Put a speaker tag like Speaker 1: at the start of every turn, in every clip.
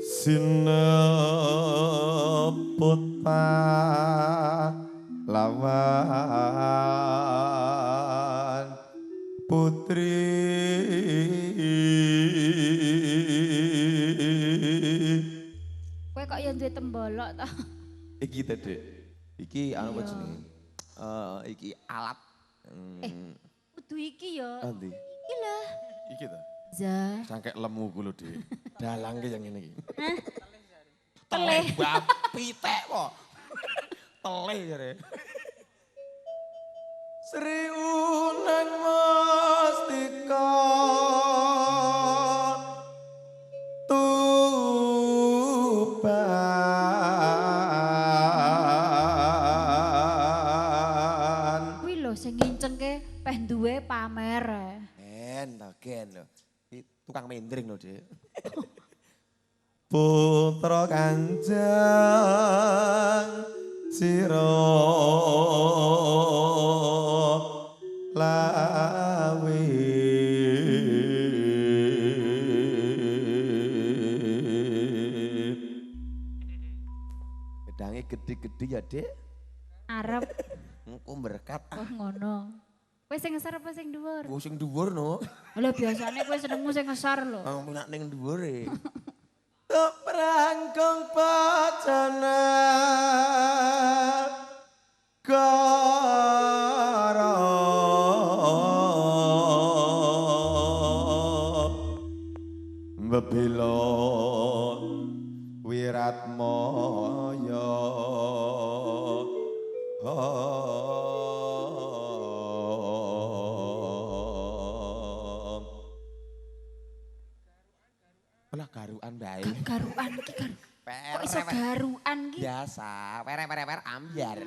Speaker 1: sinebut pahlawan putri
Speaker 2: Kowe kok ya duwe tembolok ta?
Speaker 1: iki ta Dek iki anu apa jenenge iki alat
Speaker 2: Kudu iki ya.
Speaker 1: Andi
Speaker 2: Iki lah.
Speaker 1: iki ta
Speaker 2: Za.
Speaker 1: cangkek lemu ku lho Dek dalang ki yang ngene iki
Speaker 2: Teleh.
Speaker 1: pitek kok teleh jare Sri Unang Mustika Tuban
Speaker 2: Kuwi lho sing ngincengke peh duwe pamer.
Speaker 1: Gen lho. Iki tukang mendring lho, Dik. Putra Kanjeng Sira lawe Gedange gede-gede ya, Dik.
Speaker 2: Arep.
Speaker 1: Engko berkat.
Speaker 2: Oh ngono. Kowe sing ngesar apa sing dhuwur?
Speaker 1: Ku sing dhuwur no.
Speaker 2: Lah biasane kowe senengmu sing ngesar lho.
Speaker 1: Minak ning dhuwure. Keprangkong pacana karo bebila wiratmaya Lah garukan bae.
Speaker 2: Garuan iki kan. Kok iso garuan iki?
Speaker 1: Biasa, per ambyar.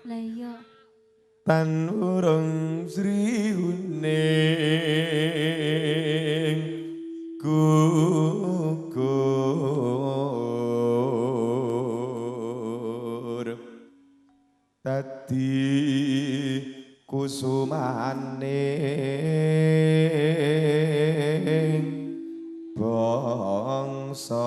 Speaker 2: Lah iya.
Speaker 1: Tan urung Sri Uning gugur dadi kusumane bangsa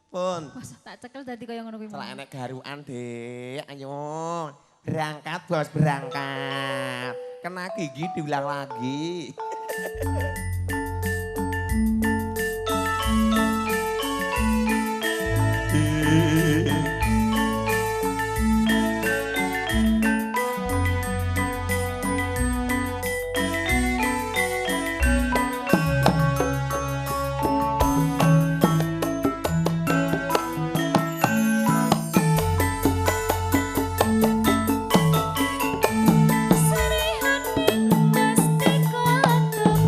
Speaker 1: Pun.
Speaker 2: Bos tak cekel dadi kaya ngono kuwi.
Speaker 1: Salah enek garukan, Dek. Ayo. Berangkat, Bos, berangkat. Kena gigi diulang lagi.
Speaker 2: Sarihan mesti kotok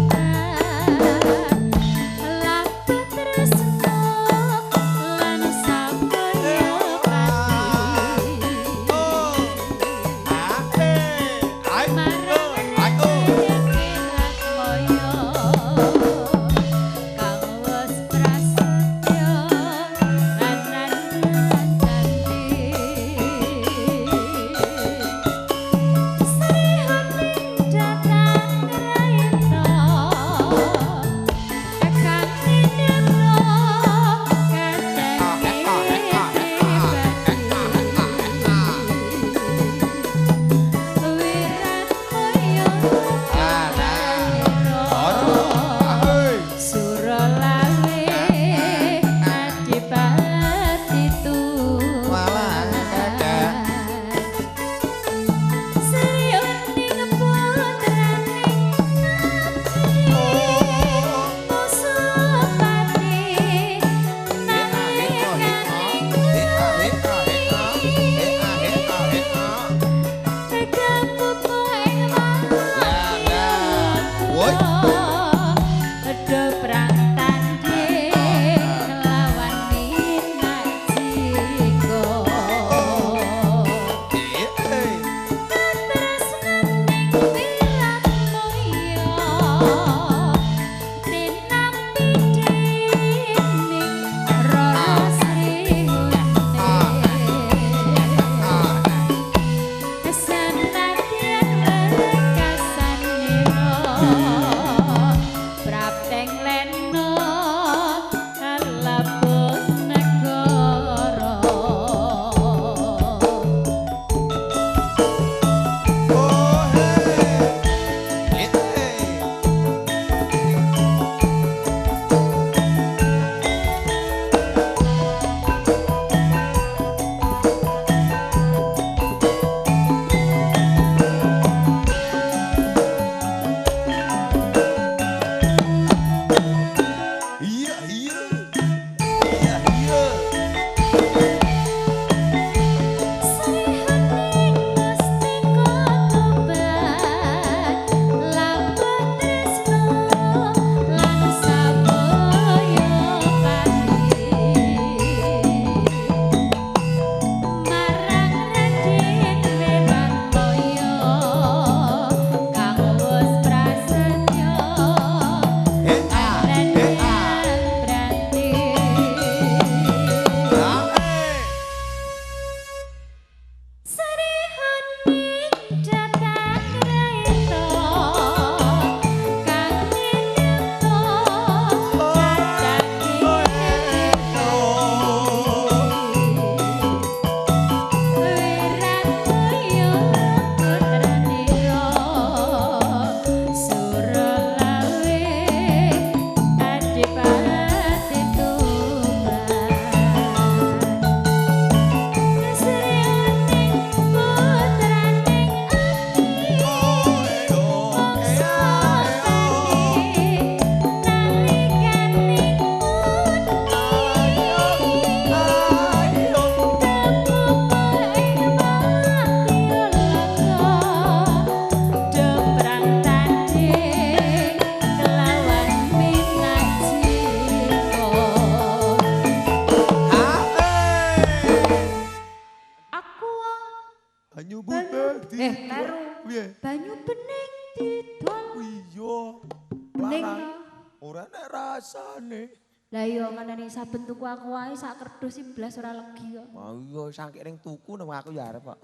Speaker 1: ngene.
Speaker 2: Lah iya ngene saben tuku aku wae sak kerdus 11 ora legi kok.
Speaker 1: Oh iya saking ring tuku nang aku ya arep kok.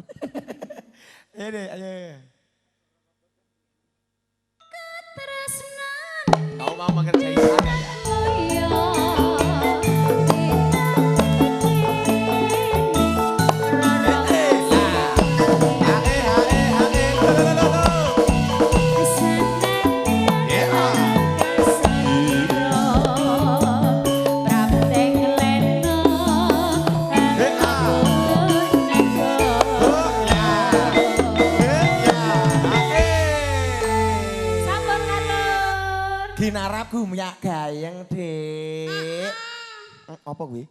Speaker 1: Ayo deh, ayo.
Speaker 2: Tresnan
Speaker 1: Kau mau mengerjai saya ya?
Speaker 2: iya.
Speaker 1: Ginarapku minyak gayeng, Dik. Apa kuwi?